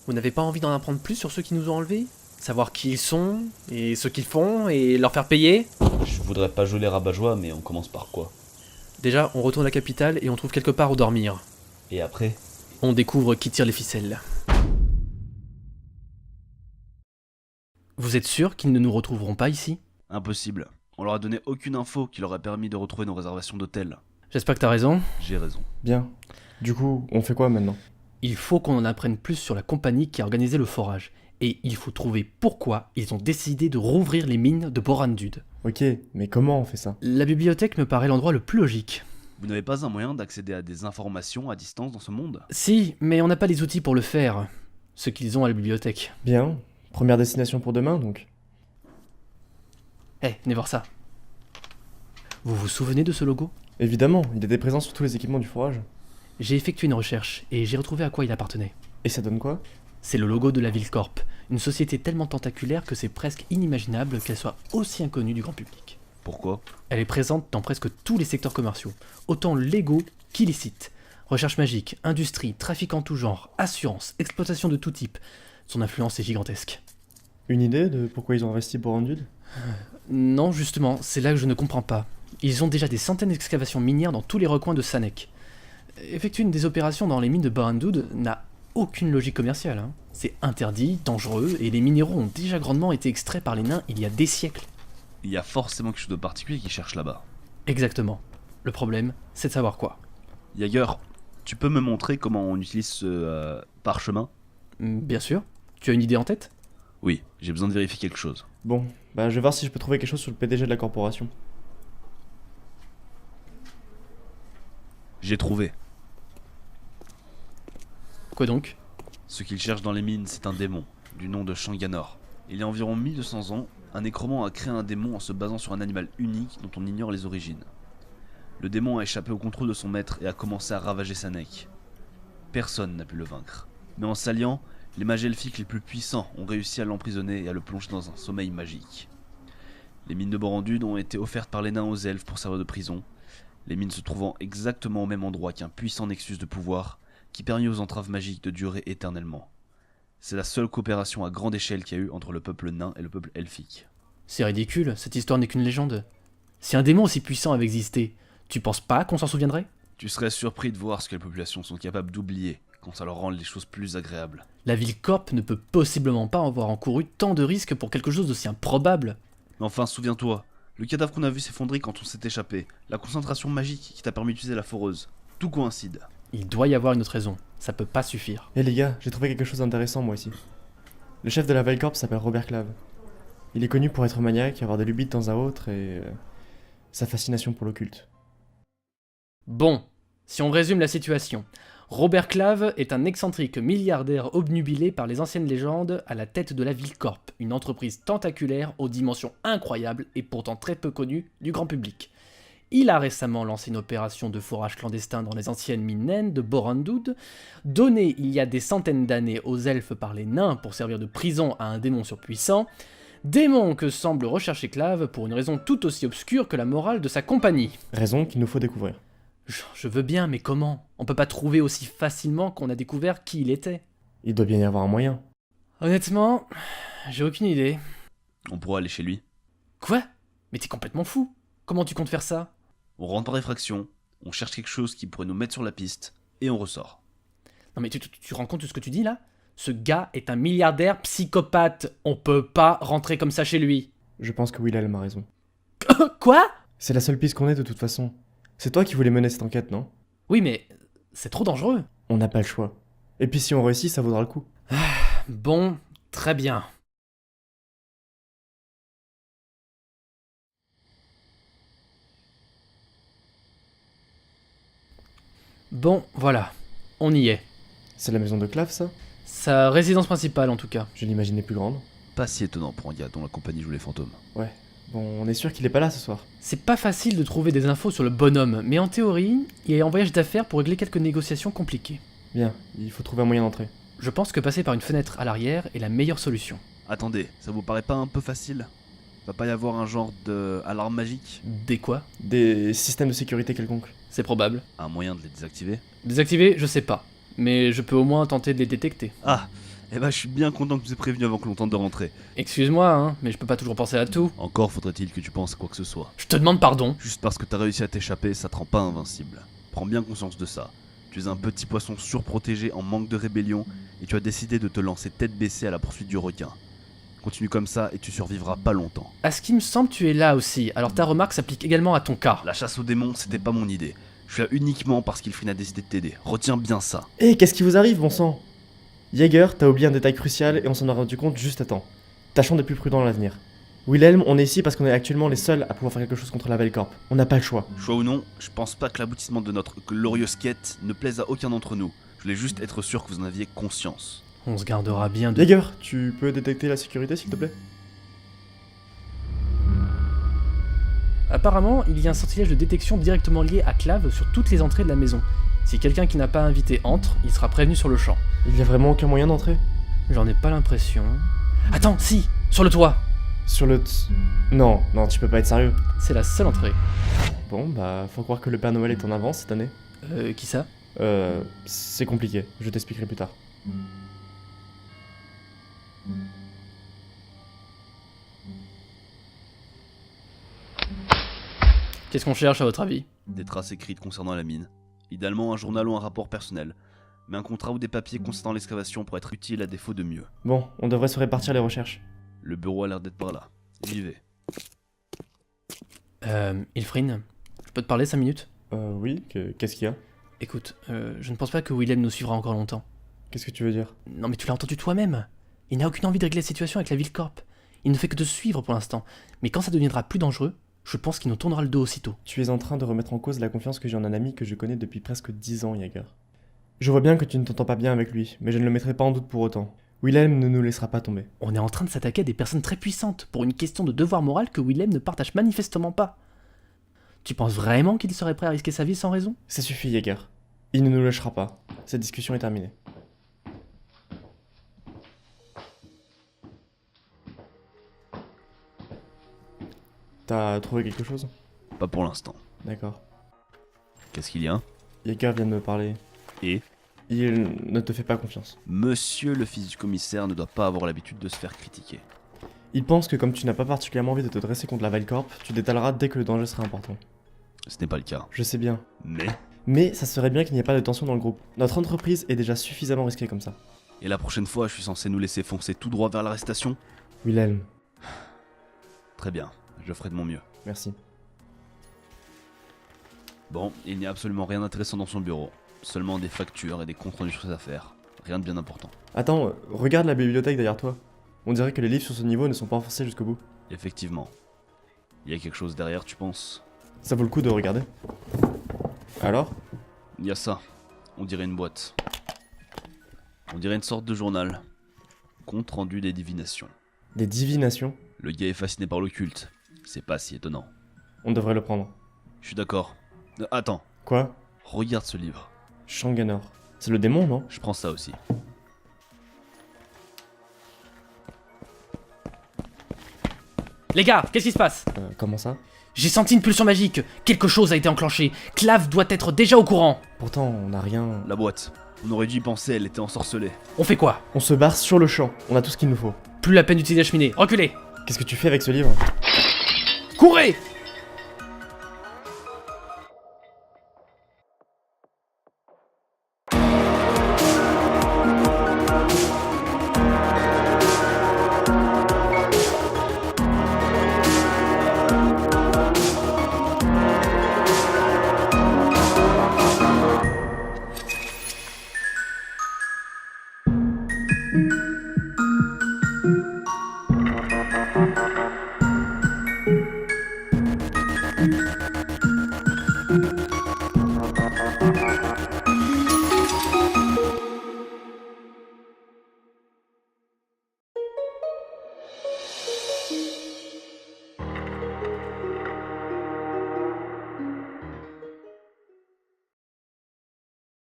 Vous n'avez pas envie d'en apprendre plus sur ceux qui nous ont enlevés? Savoir qui ils sont, et ce qu'ils font, et leur faire payer? Je voudrais pas jouer les rabat-joie, mais on commence par quoi? Déjà, on retourne à la capitale et on trouve quelque part où dormir. Et après? On découvre qui tire les ficelles. Vous êtes sûr qu'ils ne nous retrouveront pas ici? Impossible. On leur a donné aucune info qui leur a permis de retrouver nos réservations d'hôtel. J'espère que t'as raison. J'ai raison. Bien. Du coup, on fait quoi maintenant? Il faut qu'on en apprenne plus sur la compagnie qui a organisé le forage. Et il faut trouver pourquoi ils ont décidé de rouvrir les mines de Borandud. Ok, mais comment on fait ça? La bibliothèque me paraît l'endroit le plus logique. Vous n'avez pas un moyen d'accéder à des informations à distance dans ce monde? Si, mais on n'a pas les outils pour le faire. Ce qu'ils ont à la bibliothèque. Bien. Première destination pour demain, donc. Venez voir ça. Vous vous souvenez de ce logo? Évidemment, il était présent sur tous les équipements du forage. J'ai effectué une recherche et j'ai retrouvé à quoi il appartenait. Et ça donne quoi? C'est le logo de la Villecorp, une société tellement tentaculaire que c'est presque inimaginable qu'elle soit aussi inconnue du grand public. Pourquoi? Elle est présente dans presque tous les secteurs commerciaux, autant légaux qu'illicites. Recherche magique, industrie, trafic en tout genre, assurance, exploitation de tout type. Son influence est gigantesque. Une idée de pourquoi ils ont investi Borandud? Non, justement, c'est là que je ne comprends pas. Ils ont déjà des centaines d'excavations minières dans tous les recoins de Sanek. Effectuer une des opérations dans les mines de Borandud n'a aucune logique commerciale. C'est interdit, dangereux, et les minéraux ont déjà grandement été extraits par les nains il y a des siècles. Il y a forcément quelque chose de particulier qui cherche là-bas. Exactement. Le problème, c'est de savoir quoi. Yager, tu peux me montrer comment on utilise ce parchemin? Bien sûr. Tu as une idée en tête? Oui, j'ai besoin de vérifier quelque chose. Bon, bah je vais voir si je peux trouver quelque chose sur le PDG de la corporation. J'ai trouvé. Quoi donc? Ce qu'il cherche dans les mines, c'est un démon, du nom de Shanganor. Il y a environ 1200 ans, un nécromant a créé un démon en se basant sur un animal unique dont on ignore les origines. Le démon a échappé au contrôle de son maître et a commencé à ravager Sanek. Personne n'a pu le vaincre. Mais en s'alliant, les mages elfiques les plus puissants ont réussi à l'emprisonner et à le plonger dans un sommeil magique. Les mines de Borandud ont été offertes par les nains aux elfes pour servir de prison, les mines se trouvant exactement au même endroit qu'un puissant nexus de pouvoir qui permet aux entraves magiques de durer éternellement. C'est la seule coopération à grande échelle qu'il y a eu entre le peuple nain et le peuple elfique. C'est ridicule, cette histoire n'est qu'une légende. Si un démon aussi puissant avait existé, tu penses pas qu'on s'en souviendrait? Tu serais surpris de voir ce que les populations sont capables d'oublier quand ça leur rend les choses plus agréables. La Villecorp ne peut possiblement pas avoir encouru tant de risques pour quelque chose d'aussi improbable. Mais enfin, souviens-toi, le cadavre qu'on a vu s'effondrer quand on s'est échappé, la concentration magique qui t'a permis d'utiliser la foreuse, tout coïncide. Il doit y avoir une autre raison, ça peut pas suffire. Eh les gars, j'ai trouvé quelque chose d'intéressant moi ici. Le chef de la Villecorp s'appelle Robert Clave. Il est connu pour être maniaque, avoir des lubies de temps à autre et... sa fascination pour l'occulte. Bon, si on résume la situation, Robert Clave est un excentrique milliardaire obnubilé par les anciennes légendes à la tête de la Villecorp, une entreprise tentaculaire aux dimensions incroyables et pourtant très peu connue du grand public. Il a récemment lancé une opération de forage clandestin dans les anciennes mines naines de Borandud, donnée il y a des centaines d'années aux elfes par les nains pour servir de prison à un démon surpuissant, démon que semble rechercher Clave pour une raison tout aussi obscure que la morale de sa compagnie. Raison qu'il nous faut découvrir. Je veux bien, mais comment? On peut pas trouver aussi facilement qu'on a découvert qui il était. Il doit bien y avoir un moyen. Honnêtement, j'ai aucune idée. On pourra aller chez lui. Quoi? Mais t'es complètement fou. Comment tu comptes faire ça? On rentre par effraction, on cherche quelque chose qui pourrait nous mettre sur la piste, et on ressort. Non mais tu rends compte de ce que tu dis là? Ce gars est un milliardaire psychopathe. On peut pas rentrer comme ça chez lui. Je pense que Willem a raison. Quoi? C'est la seule piste qu'on ait de toute façon. C'est toi qui voulais mener cette enquête, non? Oui mais c'est trop dangereux. On n'a pas le choix. Et puis si on réussit, ça vaudra le coup. Bon, très bien. Bon, voilà. On y est. C'est la maison de Clave, ça? Sa résidence principale en tout cas. Je l'imaginais plus grande. Pas si étonnant pour un gars dont la compagnie joue les fantômes. Ouais. Bon, on est sûr qu'il est pas là ce soir. C'est pas facile de trouver des infos sur le bonhomme, mais en théorie, il est en voyage d'affaires pour régler quelques négociations compliquées. Bien, il faut trouver un moyen d'entrer. Je pense que passer par une fenêtre à l'arrière est la meilleure solution. Attendez, ça vous paraît pas un peu facile? Va pas y avoir un genre de alarme magique? Des quoi? Des systèmes de sécurité quelconques. C'est probable. Un moyen de les désactiver? Désactiver, je sais pas. Mais je peux au moins tenter de les détecter. Ah, Eh bah, je suis bien content que tu aies prévenu avant que l'on tente de rentrer. Excuse-moi, hein, mais je peux pas toujours penser à tout. Encore faudrait-il que tu penses à quoi que ce soit. Je te demande pardon. Juste parce que t'as réussi à t'échapper, ça te rend pas invincible. Prends bien conscience de ça. Tu es un petit poisson surprotégé en manque de rébellion et tu as décidé de te lancer tête baissée à la poursuite du requin. Continue comme ça et tu survivras pas longtemps. À ce qui me semble, tu es là aussi, alors ta remarque s'applique également à ton cas. La chasse aux démons, c'était pas mon idée. Je suis là uniquement parce qu'Ilfrine a décidé de t'aider. Retiens bien ça. Hé, qu'est-ce qui vous arrive, bon sang? Jaeger, t'as oublié un détail crucial et on s'en a rendu compte juste à temps. Tâchons d'être plus prudents à l'avenir. Wilhelm, on est ici parce qu'on est actuellement les seuls à pouvoir faire quelque chose contre la Velcorp. On n'a pas le choix. Choix ou non, je pense pas que l'aboutissement de notre glorieuse quête ne plaise à aucun d'entre nous. Je voulais juste être sûr que vous en aviez conscience. On se gardera bien de... Jaeger, tu peux détecter la sécurité s'il te plaît? Apparemment, il y a un sortilège de détection directement lié à Clave sur toutes les entrées de la maison. Si quelqu'un qui n'a pas invité entre, il sera prévenu sur le champ. Il y a vraiment aucun moyen d'entrer? J'en ai pas l'impression... Attends, si! Sur le toit! Sur le Non, tu peux pas être sérieux. C'est la seule entrée. Bon, bah, faut croire que le Père Noël est en avance cette année. Qui ça? C'est compliqué, je t'expliquerai plus tard. Qu'est-ce qu'on cherche à votre avis? Des traces écrites concernant la mine. Idéalement un journal ou un rapport personnel. Mais un contrat ou des papiers concernant l'excavation pourrait être utile à défaut de mieux. Bon, on devrait se répartir les recherches. Le bureau a l'air d'être par là. J'y vais. Ilfrine, je peux te parler 5 minutes? Oui, qu'est-ce qu'il y a? Écoute, je ne pense pas que Willem nous suivra encore longtemps. Qu'est-ce que tu veux dire? Non mais tu l'as entendu toi-même. Il n'a aucune envie de régler la situation avec la Vilcorp. Il ne fait que te suivre pour l'instant. Mais quand ça deviendra plus dangereux, je pense qu'il nous tournera le dos aussitôt. Tu es en train de remettre en cause la confiance que j'ai en un ami que je connais depuis presque 10 ans, Jaeger. Je vois bien que tu ne t'entends pas bien avec lui, mais je ne le mettrai pas en doute pour autant. Wilhelm ne nous laissera pas tomber. On est en train de s'attaquer à des personnes très puissantes, pour une question de devoir moral que Willem ne partage manifestement pas. Tu penses vraiment qu'il serait prêt à risquer sa vie sans raison? Ça suffit, Jaeger. Il ne nous lâchera pas. Cette discussion est terminée. T'as trouvé quelque chose? Pas pour l'instant. D'accord. Qu'est-ce qu'il y a? Jaeger vient de me parler. Et Il ne te fait pas confiance. Monsieur le fils du commissaire ne doit pas avoir l'habitude de se faire critiquer. Il pense que comme tu n'as pas particulièrement envie de te dresser contre la Velcorp, tu détaleras dès que le danger sera important. Ce n'est pas le cas. Je sais bien. Mais ça serait bien qu'il n'y ait pas de tension dans le groupe. Notre entreprise est déjà suffisamment risquée comme ça. et la prochaine fois, je suis censé nous laisser foncer tout droit vers l'arrestation? Wilhelm, Très bien, je ferai de mon mieux. merci. Bon, il n'y a absolument rien d'intéressant dans son bureau. Seulement des factures et des comptes rendus sur ses affaires. Rien de bien important. Attends, regarde la bibliothèque derrière toi. On dirait que les livres sur ce niveau ne sont pas enfoncés jusqu'au bout. Effectivement. Il y a quelque chose derrière, tu penses? Ça vaut le coup de regarder. Alors? Il y a ça. On dirait une boîte. On dirait une sorte de journal. Compte rendu des divinations. Des divinations? Le gars est fasciné par l'occulte. C'est pas si étonnant. On devrait le prendre. Je suis d'accord. Attends, Quoi? regarde ce livre. Shanganor. C'est le démon, non? Je prends ça aussi. Les gars, qu'est-ce qui se passe? Comment ça? J'ai senti une pulsion magique. Quelque chose a été enclenché. Clave doit être déjà au courant. Pourtant, on n'a rien... La boîte. On aurait dû y penser, elle était ensorcelée. On fait quoi? On se barre sur le champ. On a tout ce qu'il nous faut. Plus la peine d'utiliser la cheminée. Reculez. Qu'est-ce que tu fais avec ce livre? Courez!